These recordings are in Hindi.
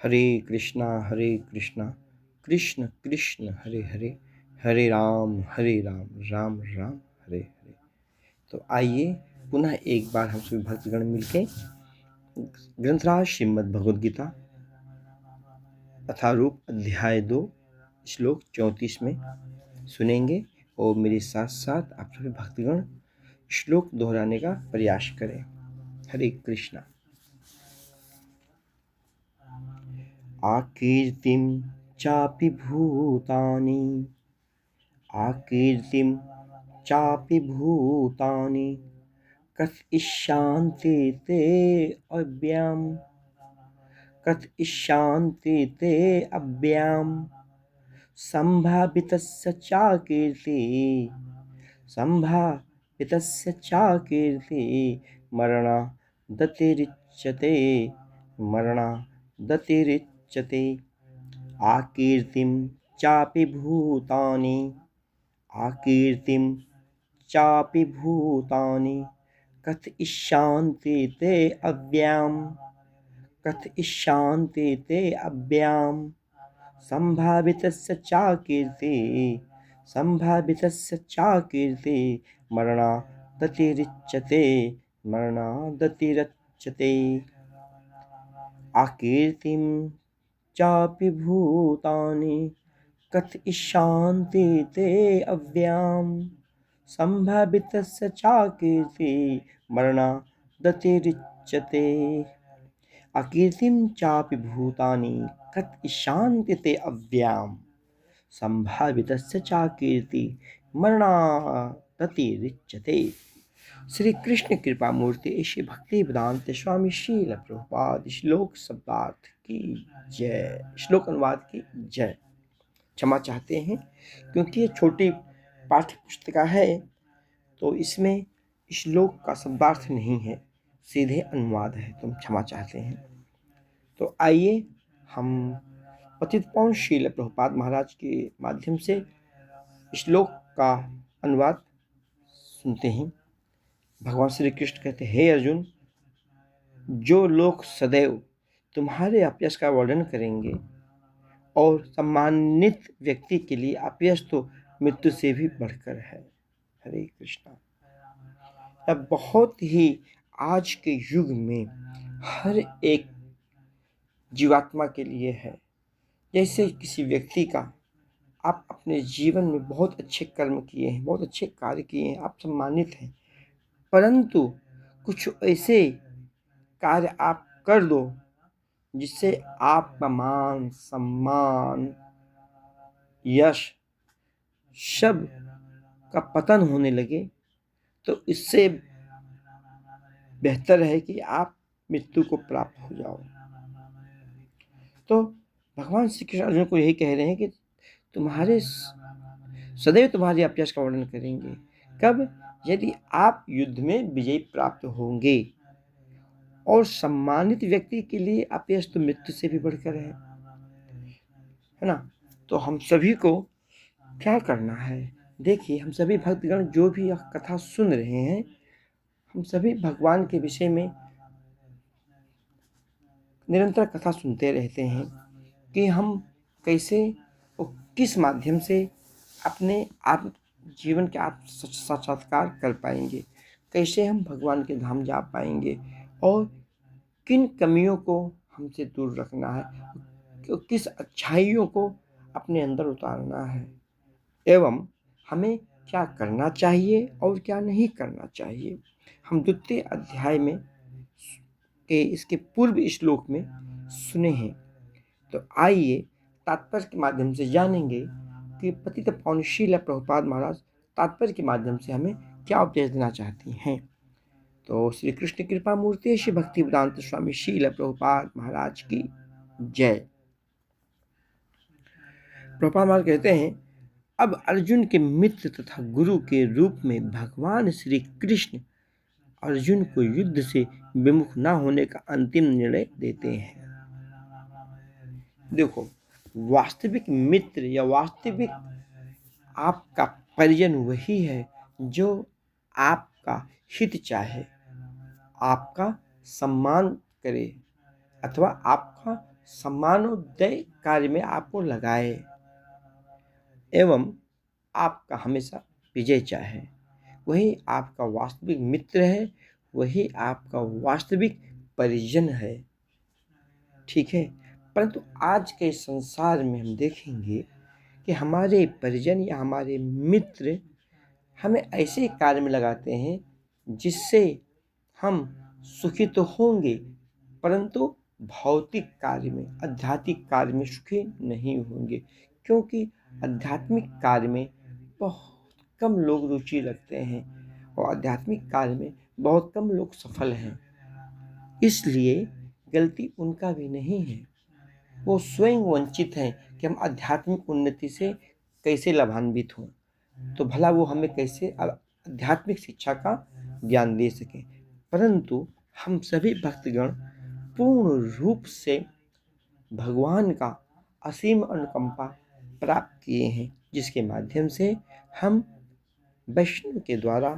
हरे कृष्णा कृष्ण कृष्ण हरे हरे, हरे राम राम राम हरे हरे। तो आइए पुनः एक बार हम सभी भक्तगण मिलके ग्रंथराज श्रीमद् भगवद गीता अथारूप अध्याय 2 श्लोक 34 में सुनेंगे और मेरे साथ साथ आप सभी भक्तगण श्लोक दोहराने का प्रयास करें। हरे कृष्णा। आकीर्तिं चापि भूतानि, आकीर्तिं चापि भूतानि कथयिष्यन्ति ते अव्ययम्, कथयिष्यन्ति ते अव्ययम्। सम्भावितस्य च कीर्तिः, सम्भावितस्य च कीर्तिः मरणादतिरिच्यते, मरणादतिरिच्यते। आकीर्तिं चापि भूतानि, आकीर्तिं चापि भूतानि कथयिष्यन्ति ते अव्ययम्, कथयिष्यन्ति ते अव्ययम्। सम्भावितस्य च कीर्तिः, सम्भावितस्य च कीर्तिः मरणादतिरिच्यते, मरणादतिरिच्यते। आकीर्तिं चापि भूतानि कथयिष्यन्ति ते अव्ययम्, सम्भावितस्य च कीर्तिः मरणादतिरिच्यते। आकीर्तिं चापि भूतानि कथयिष्यन्ति ते अव्ययम्, सम्भावितस्य च कीर्तिः मरणादतिरिच्यते। श्री कृष्ण कृपा मूर्ति श्री भक्ति वेदांत स्वामी श्रील प्रभुपाद श्लोक शब्दार्थ की जय, श्लोक अनुवाद की जय। क्षमा चाहते हैं क्योंकि ये छोटी पाठ्य पुस्तिका है तो इसमें श्लोक का शब्दार्थ नहीं है, सीधे अनुवाद है, तो हम क्षमा चाहते हैं। तो आइए हम पतित पावन श्रील प्रभुपाद महाराज के माध्यम से श्लोक का अनुवाद सुनते हैं। भगवान श्री कृष्ण कहते हैं, हे अर्जुन, जो लोग सदैव तुम्हारे अपयश का वर्णन करेंगे और सम्मानित व्यक्ति के लिए अपयश तो मृत्यु से भी बढ़कर है। हरे कृष्णा। अब बहुत ही आज के युग में हर एक जीवात्मा के लिए है। जैसे किसी व्यक्ति का आप अपने जीवन में बहुत अच्छे कर्म किए हैं, बहुत अच्छे कार्य किए हैं, आप सम्मानित हैं, परंतु कुछ ऐसे कार्य आप कर दो जिससे आपका मान सम्मान यश सब का पतन होने लगे, तो इससे बेहतर है कि आप मृत्यु को प्राप्त हो जाओ। तो भगवान श्री कृष्ण अर्जुन को यही कह रहे हैं कि तुम्हारे सदैव तुम्हारे अपयश का वर्णन करेंगे। कब? यदि आप युद्ध में विजय प्राप्त होंगे। और सम्मानित व्यक्ति के लिए अपयश तो मृत्यु से भी बढ़कर है ना। तो हम सभी को क्या करना है? देखिए, हम सभी भक्तगण जो भी यह कथा सुन रहे हैं, हम सभी भगवान के विषय में निरंतर कथा सुनते रहते हैं कि हम कैसे और किस माध्यम से अपने आत्म जीवन के आत्म साक्षात्कार कर पाएंगे, कैसे हम भगवान के धाम जा पाएंगे और किन कमियों को हमसे दूर रखना है, किस अच्छाइयों को अपने अंदर उतारना है, एवं हमें क्या करना चाहिए और क्या नहीं करना चाहिए। हम द्वितीय अध्याय में के इसके पूर्व श्लोक में सुने हैं। तो आइए तात्पर्य के माध्यम से जानेंगे कि पतित पावन श्रील प्रभुपाद महाराज तात्पर्य के माध्यम से हमें क्या उपदेश देना चाहती हैं। तो श्री कृष्ण कृपा मूर्ति श्री भक्ति वेदांत स्वामी श्रील प्रभुपाद महाराज की जय। प्रभुपाद महाराज कहते हैं, अब अर्जुन के मित्र तथा गुरु के रूप में भगवान श्री कृष्ण अर्जुन को युद्ध से विमुख न होने का अंतिम निर्णय देते हैं। देखो, वास्तविक मित्र या वास्तविक आपका परिजन वही है जो आपका हित चाहे, आपका सम्मान करे अथवा आपका सम्मानोदय कार्य में आपको लगाए एवं आपका हमेशा विजय चाहे। वही आपका वास्तविक मित्र है, वही आपका वास्तविक परिजन है। ठीक है, परंतु आज के संसार में हम देखेंगे कि हमारे परिजन या हमारे मित्र हमें ऐसे कार्य में लगाते हैं जिससे हम सुखी तो होंगे, परंतु भौतिक कार्य में, आध्यात्मिक कार्य में सुखी नहीं होंगे, क्योंकि आध्यात्मिक कार्य में बहुत कम लोग रुचि रखते हैं और आध्यात्मिक कार्य में बहुत कम लोग सफल हैं। इसलिए गलती उनका भी नहीं है, वो स्वयं वंचित हैं कि हम आध्यात्मिक उन्नति से कैसे लाभान्वित हों, तो भला वो हमें कैसे आध्यात्मिक शिक्षा का ज्ञान दे सकें। परंतु हम सभी भक्तगण पूर्ण रूप से भगवान का असीम अनुकंपा प्राप्त किए हैं, जिसके माध्यम से हम वैष्णव के द्वारा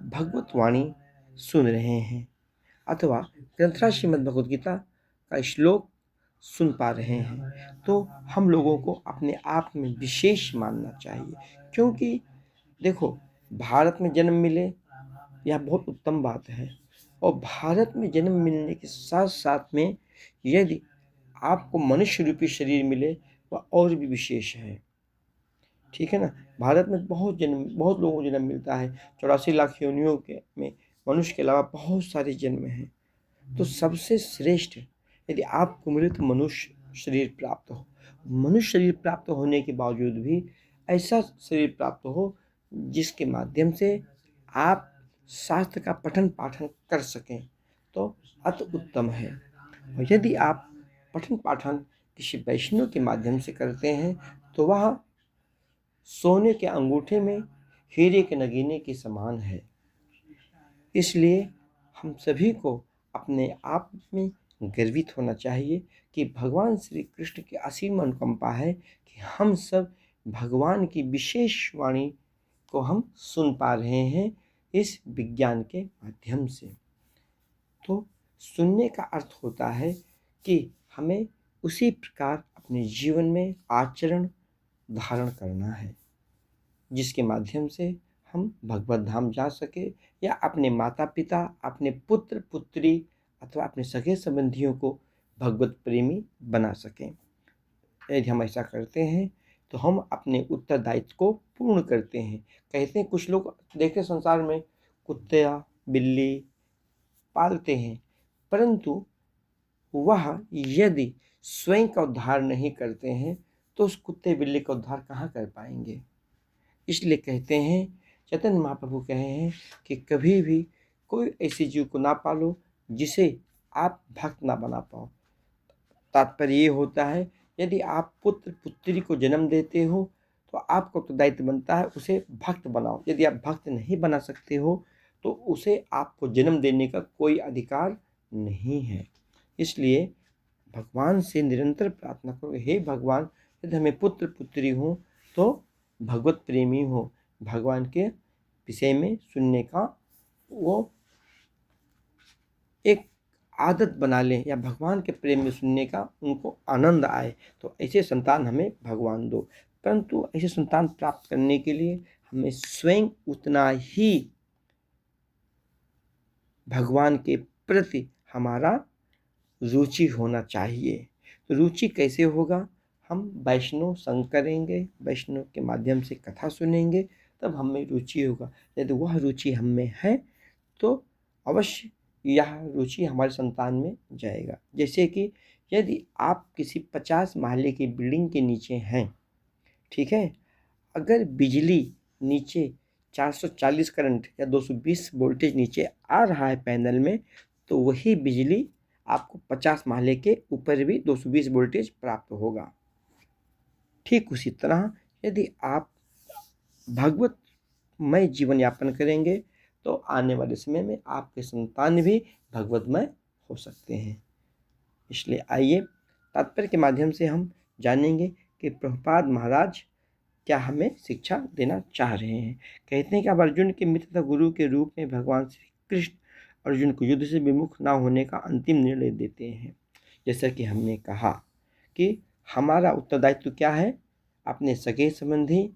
भगवत वाणी सुन रहे हैं अथवा ग्रंथराज श्रीमद् भगवद गीता का श्लोक सुन पा रहे हैं। तो हम लोगों को अपने आप में विशेष मानना चाहिए, क्योंकि देखो, भारत में जन्म मिले यह बहुत उत्तम बात है, और भारत में जन्म मिलने के साथ साथ में यदि आपको मनुष्य रूपी शरीर मिले वह और भी विशेष है। ठीक है ना, भारत में बहुत लोगों को जन्म मिलता है, 84 लाख योनियों के में मनुष्य के अलावा बहुत सारे जन्म हैं। तो सबसे श्रेष्ठ यदि आपको मिले तो मनुष्य शरीर प्राप्त हो। मनुष्य शरीर प्राप्त होने के बावजूद भी ऐसा शरीर प्राप्त हो जिसके माध्यम से आप शास्त्र का पठन पाठन कर सकें, तो अति उत्तम है। और यदि आप पठन पाठन किसी वैष्णव के माध्यम से करते हैं तो वह सोने के अंगूठे में हीरे के नगीने के समान है। इसलिए हम सभी को अपने आप में गर्वित होना चाहिए कि भगवान श्री कृष्ण की असीम अनुकंपा है कि हम सब भगवान की विशेष वाणी को हम सुन पा रहे हैं इस विज्ञान के माध्यम से। तो सुनने का अर्थ होता है कि हमें उसी प्रकार अपने जीवन में आचरण धारण करना है, जिसके माध्यम से हम भगवत धाम जा सके या अपने माता पिता, अपने पुत्र पुत्री अथवा अपने सगे संबंधियों को भगवत प्रेमी बना सकें। यदि हम ऐसा करते हैं तो हम अपने उत्तरदायित्व को पूर्ण करते हैं। कहते हैं कुछ लोग देखते संसार में कुत्ते बिल्ली पालते हैं, परंतु वह यदि स्वयं का उद्धार नहीं करते हैं तो उस कुत्ते बिल्ली का उद्धार कहाँ कर पाएंगे। इसलिए कहते हैं, चैतन्य महाप्रभु कहे हैं कि कभी भी कोई ऐसी जीव को ना पालो जिसे आप भक्त ना बना पाओ। तात्पर्य ये होता है, यदि आप पुत्र पुत्री को जन्म देते हो तो आपको तो दायित्व बनता है उसे भक्त बनाओ। यदि आप भक्त नहीं बना सकते हो तो उसे आपको जन्म देने का कोई अधिकार नहीं है। इसलिए भगवान से निरंतर प्रार्थना करो, हे भगवान यदि हमें पुत्र पुत्री हो तो भगवत प्रेमी हो, भगवान के विषय में सुनने का वो एक आदत बना लें या भगवान के प्रेम में सुनने का उनको आनंद आए, तो ऐसे संतान हमें भगवान दो। परंतु ऐसे संतान प्राप्त करने के लिए हमें स्वयं उतना ही भगवान के प्रति हमारा रुचि होना चाहिए। तो रुचि कैसे होगा, हम वैष्णव संग करेंगे, वैष्णव के माध्यम से कथा सुनेंगे, तब हमें रुचि होगा। यदि वह रुचि हम में है तो अवश्य यह रुचि हमारे संतान में जाएगा। जैसे कि यदि आप किसी 50 महले की बिल्डिंग के नीचे हैं, ठीक है, अगर बिजली नीचे 440 करंट या 220 वोल्टेज नीचे आ रहा है पैनल में, तो वही बिजली आपको 50 महले के ऊपर भी 220 वोल्टेज प्राप्त होगा। ठीक उसी तरह यदि आप भगवतमय जीवन यापन करेंगे तो आने वाले समय में आपके संतान भी भगवतमय हो सकते हैं। इसलिए आइए तात्पर्य के माध्यम से हम जानेंगे कि प्रभुपाद महाराज क्या हमें शिक्षा देना चाह रहे हैं। कहते हैं कि अब अर्जुन के मित्र तथा गुरु के रूप में भगवान श्री कृष्ण अर्जुन को युद्ध से विमुख ना होने का अंतिम निर्णय देते हैं। जैसा कि हमने कहा कि हमारा उत्तरदायित्व क्या है, अपने सगे संबंधी,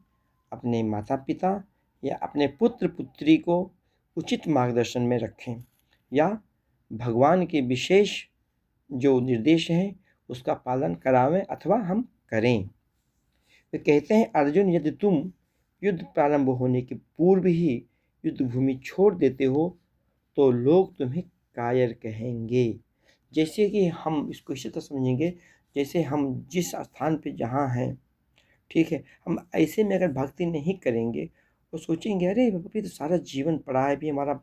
अपने माता पिता या अपने पुत्र पुत्री को उचित मार्गदर्शन में रखें या भगवान के विशेष जो निर्देश हैं उसका पालन करावें अथवा हम करें। वे कहते हैं, अर्जुन यदि तुम युद्ध प्रारंभ होने के पूर्व ही युद्ध भूमि छोड़ देते हो तो लोग तुम्हें कायर कहेंगे। जैसे कि हम इसको इसी तरह समझेंगे, जैसे हम जिस स्थान पे जहाँ हैं, ठीक है, हम ऐसे में अगर भक्ति नहीं करेंगे तो सोचेंगे अरे अभी तो सारा जीवन पड़ा है, अभी हमारा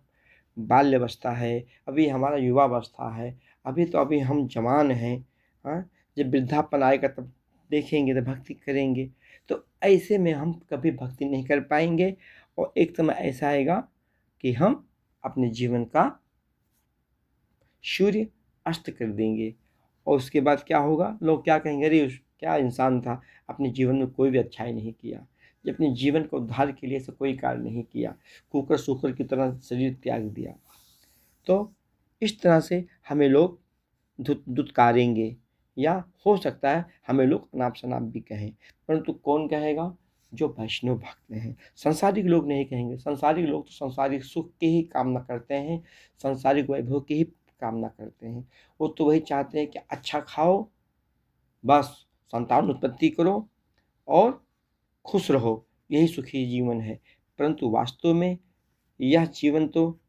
बाल्यावस्था है, अभी हमारा युवावस्था है, अभी हम जवान हैं, हाँ, जब वृद्धापन आएगा तब देखेंगे तो भक्ति करेंगे। तो ऐसे में हम कभी भक्ति नहीं कर पाएंगे और एक समय ऐसा आएगा कि हम अपने जीवन का सूर्य अस्त कर देंगे और उसके बाद क्या होगा, लोग क्या कहेंगे, अरे क्या इंसान था, अपने जीवन में कोई भी अच्छाई नहीं किया, जो अपने जीवन को उद्धार के लिए से कोई कार्य नहीं किया, कुकर सूकर की तरह शरीर त्याग दिया। तो इस तरह से हमें लोग धुतकारेंगे या हो सकता है हमें लोग अनाप शनाप भी कहें, परंतु कौन कहेगा, जो वैष्णव भक्त हैं। संसारिक लोग नहीं कहेंगे। संसारिक लोग तो संसारिक सुख की ही कामना करते हैं, संसारिक वैभव की ही कामना करते हैं। वो तो वही चाहते हैं कि अच्छा खाओ, बस संतान उत्पत्ति करो और खुश रहो, यही सुखी जीवन है। परंतु वास्तव में यह जीवन तो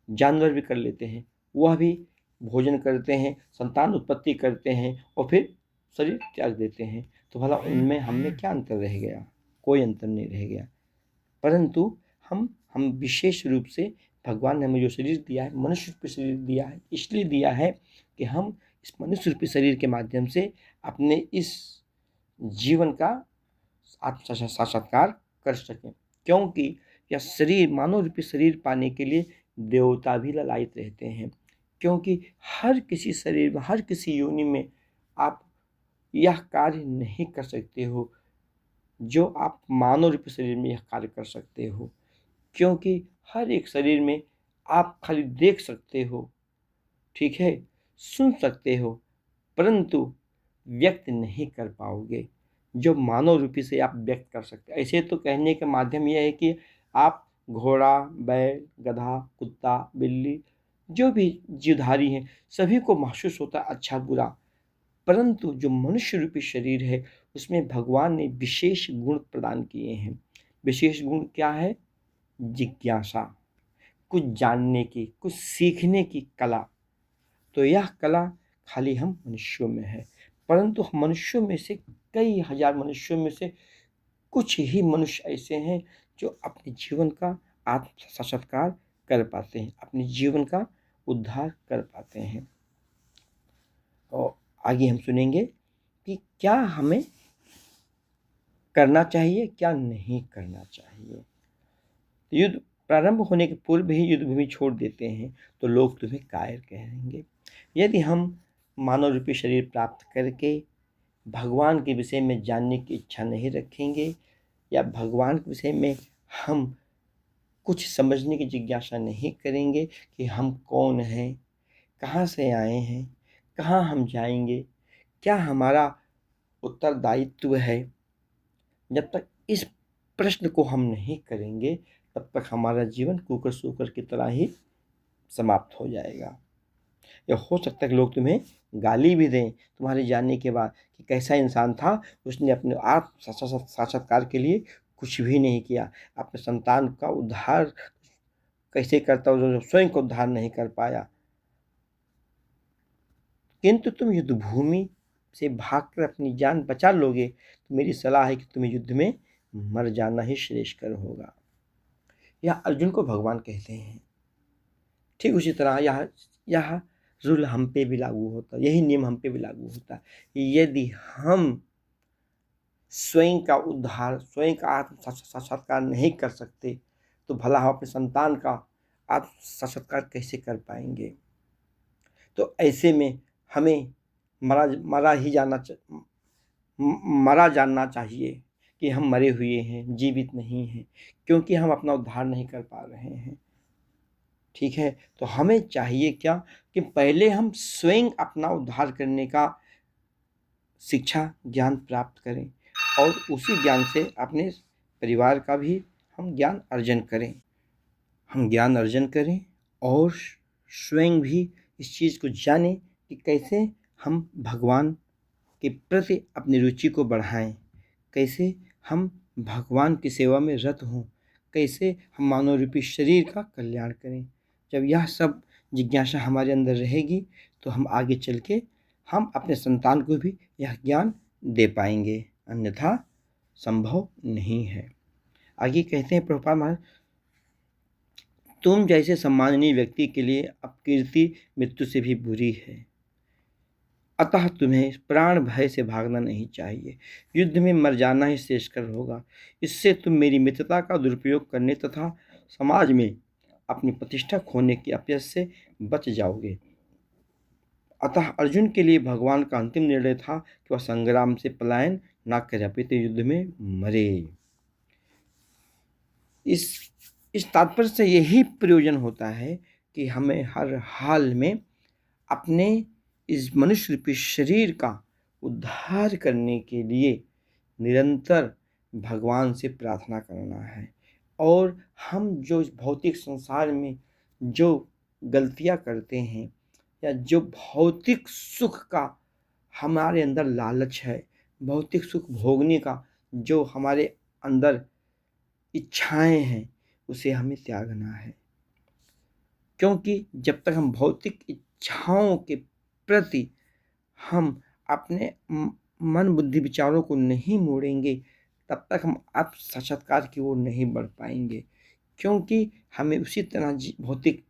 जानवर भी कर लेते हैं, वह भी भोजन करते हैं, संतान उत्पत्ति करते हैं और फिर शरीर त्याग देते हैं। तो भला उनमें हम में क्या अंतर रह गया, कोई अंतर नहीं रह गया। परंतु हम विशेष रूप से भगवान ने हमें जो शरीर दिया है, मनुष्य रूपी शरीर दिया है, इसलिए दिया है कि हम इस मनुष्य रूपी शरीर के माध्यम से अपने इस जीवन का आत्म साक्षात्कार कर सकें। क्योंकि यह शरीर, मानव रूपी शरीर पाने के लिए देवता भी ललायित रहते हैं, क्योंकि हर किसी शरीर में, हर किसी योनि में आप यह कार्य नहीं कर सकते हो जो आप मानव रूपी शरीर में यह कार्य कर सकते हो। क्योंकि हर एक शरीर में आप खाली देख सकते हो, ठीक है, सुन सकते हो, परंतु व्यक्त नहीं कर पाओगे जो मानव रूपी से आप व्यक्त कर सकते। ऐसे तो कहने का माध्यम यह है कि आप घोड़ा, बैल, गधा, कुत्ता, बिल्ली, जो भी जीवधारी हैं, सभी को महसूस होता है अच्छा बुरा। परंतु जो मनुष्य रूपी शरीर है उसमें भगवान ने विशेष गुण प्रदान किए हैं। विशेष गुण क्या है? जिज्ञासा, कुछ जानने की, कुछ सीखने की कला। तो यह कला खाली हम मनुष्यों में है, परंतु मनुष्यों में से, कई हजार मनुष्यों में से कुछ ही मनुष्य ऐसे हैं जो अपने जीवन का आत्म साक्षात्कार कर पाते हैं, अपने जीवन का उद्धार कर पाते हैं। और आगे हम सुनेंगे कि क्या हमें करना चाहिए, क्या नहीं करना चाहिए। युद्ध प्रारंभ होने के पूर्व ही युद्ध भूमि छोड़ देते हैं तो लोग तुम्हें कायर कहेंगे। यदि हम मानव रूपी शरीर प्राप्त करके भगवान के विषय में जानने की इच्छा नहीं रखेंगे या भगवान के विषय में हम कुछ समझने की जिज्ञासा नहीं करेंगे कि हम कौन हैं, कहाँ से आए हैं, कहाँ हम जाएंगे, क्या हमारा उत्तरदायित्व है, जब तक इस प्रश्न को हम नहीं करेंगे तब तक हमारा जीवन कुकर सूकर की तरह ही समाप्त हो जाएगा। या हो सकता है कि लोग तुम्हें गाली भी दें तुम्हारे जानने के बाद कि कैसा इंसान था, उसने अपने आत्म साक्षात्कार के लिए कुछ भी नहीं किया, अपने संतान का उद्धार कैसे करता हो जो स्वयं को उद्धार नहीं कर पाया। किंतु तुम युद्ध भूमि से भागकर अपनी जान बचा लोगे तो मेरी सलाह है कि तुम्हें युद्ध में मर जाना ही श्रेष्ठकर होगा। यह अर्जुन को भगवान कहते हैं। ठीक उसी तरह यह रूल हम पे भी लागू होता, यही नियम हम पे भी लागू होता। यदि हम स्वयं का उद्धार, स्वयं का आत्म साक्षात्कार नहीं कर सकते तो भला हम अपने संतान का आत्म साक्षात्कार कैसे कर पाएंगे। तो ऐसे में हमें मरा जानना चाहिए कि हम मरे हुए हैं, जीवित नहीं हैं, क्योंकि हम अपना उद्धार नहीं कर पा रहे हैं। ठीक है, तो हमें चाहिए क्या कि पहले हम स्वयं अपना उद्धार करने का शिक्षा ज्ञान प्राप्त करें और उसी ज्ञान से अपने परिवार का भी हम ज्ञान अर्जन करें। हम ज्ञान अर्जन करें और स्वयं भी इस चीज़ को जानें कि कैसे हम भगवान के प्रति अपनी रुचि को बढ़ाएं, कैसे हम भगवान की सेवा में रत हों, कैसे हम मानव रूपी शरीर का कल्याण करें। जब यह सब जिज्ञासा हमारे अंदर रहेगी तो हम आगे चल के हम अपने संतान को भी यह ज्ञान दे पाएंगे, अन्यथा संभव नहीं है। आगे कहते हैं प्रभुपाद महाराज, तुम जैसे सम्माननीय व्यक्ति के लिए अपकीर्ति मृत्यु से भी बुरी है, अतः तुम्हें प्राण भय से भागना नहीं चाहिए। युद्ध में मर जाना ही श्रेष्ठकर होगा। इससे तुम मेरी मित्रता का दुरुपयोग करने तथा समाज में अपनी प्रतिष्ठा खोने की अपयश से बच जाओगे। अतः अर्जुन के लिए भगवान का अंतिम निर्णय था कि वह संग्राम से पलायन न करे, अपितु युद्ध में मरे। इस तात्पर्य से यही प्रयोजन होता है कि हमें हर हाल में अपने इस मनुष्य रूपी शरीर का उद्धार करने के लिए निरंतर भगवान से प्रार्थना करना है। और हम जो इस भौतिक संसार में जो गलतियां करते हैं या जो भौतिक सुख का हमारे अंदर लालच है, भौतिक सुख भोगने का जो हमारे अंदर इच्छाएं हैं, उसे हमें त्यागना है। क्योंकि जब तक हम भौतिक इच्छाओं के प्रति हम अपने मन बुद्धि विचारों को नहीं मोड़ेंगे, तब तक हम आप साक्षात्कार की ओर नहीं बढ़ पाएंगे। क्योंकि हमें उसी तरह भौतिक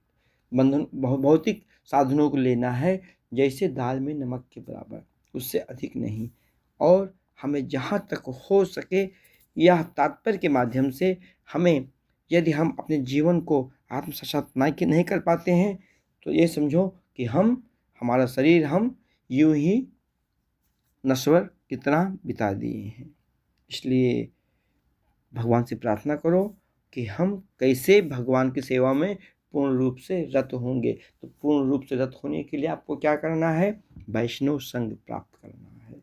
बंधन भौतिक साधनों को लेना है जैसे दाल में नमक के बराबर, उससे अधिक नहीं। और हमें जहाँ तक हो सके यह तात्पर्य के माध्यम से हमें, यदि हम अपने जीवन को आत्म साक्षात्कार नहीं कर पाते हैं तो ये समझो कि हमारा शरीर हम यूं ही नश्वर की तरह बिता दिए हैं। इसलिए भगवान से प्रार्थना करो कि हम कैसे भगवान की सेवा में पूर्ण रूप से रत होंगे। तो पूर्ण रूप से रत होने के लिए आपको क्या करना है? वैष्णव संग प्राप्त करना है,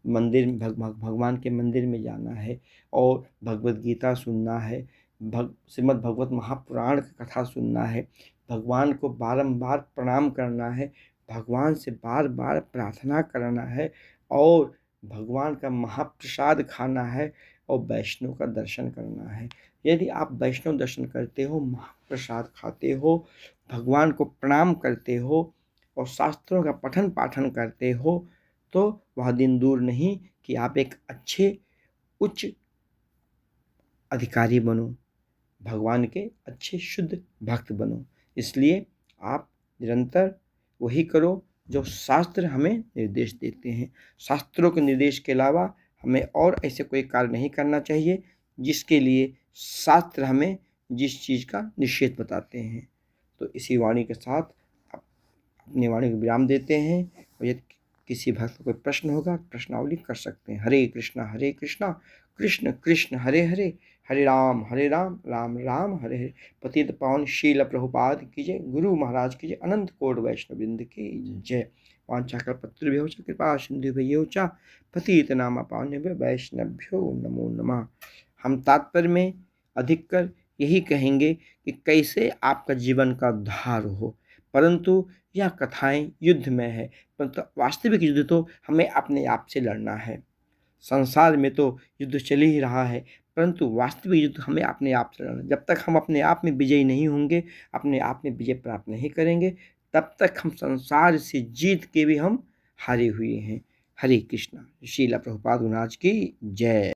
मंदिर भगवान के मंदिर में जाना है और भगवत गीता सुनना है, श्रीमद् भगवत महापुराण की कथा सुनना है, भगवान को बारंबार प्रणाम करना है, भगवान से बार बार प्रार्थना करना है और भगवान का महाप्रसाद खाना है और वैष्णव का दर्शन करना है। यदि आप वैष्णव दर्शन करते हो, महाप्रसाद खाते हो, भगवान को प्रणाम करते हो और शास्त्रों का पठन पाठन करते हो, तो वह दिन दूर नहीं कि आप एक अच्छे उच्च अधिकारी बनो, भगवान के अच्छे शुद्ध भक्त बनो। इसलिए आप निरंतर वही करो जो शास्त्र हमें निर्देश देते हैं। शास्त्रों के निर्देश के अलावा हमें और ऐसे कोई कार्य नहीं करना चाहिए जिसके लिए शास्त्र हमें जिस चीज़ का निषेध बताते हैं। तो इसी वाणी के साथ अपनी वाणी को विराम देते हैं और यदि किसी भक्त को कोई प्रश्न होगा प्रश्नावली कर सकते हैं। हरे कृष्णा कृष्ण कृष्ण हरे हरे, हरे राम राम राम हरे हरे। पतित पावन शील प्रभुपाद की जय, गुरु महाराज की जय, अनंत कोटि वैष्णववृंद की जय। वाञ्छाकल्पतरुभ्यो च कृपा सिन्धुभ्यो च पतितनाम पावनेभ्यो वैष्णवभ्यो नमो नमः। हम तात्पर्य में अधिकतर यही कहेंगे कि कैसे आपका जीवन का उद्धार हो, परंतु यह कथाएं युद्ध में है, परंतु वास्तविक युद्ध तो हमें अपने आप से लड़ना है। संसार में तो युद्ध चल ही रहा है, परंतु वास्तविक युद्ध हमें अपने आप से लड़ना। जब तक हम अपने आप में विजयी नहीं होंगे, अपने आप में विजय प्राप्त नहीं करेंगे, तब तक हम संसार से जीत के भी हम हारे हुए हैं। हरे कृष्णा। श्रील प्रभुपाद महाराज की जय।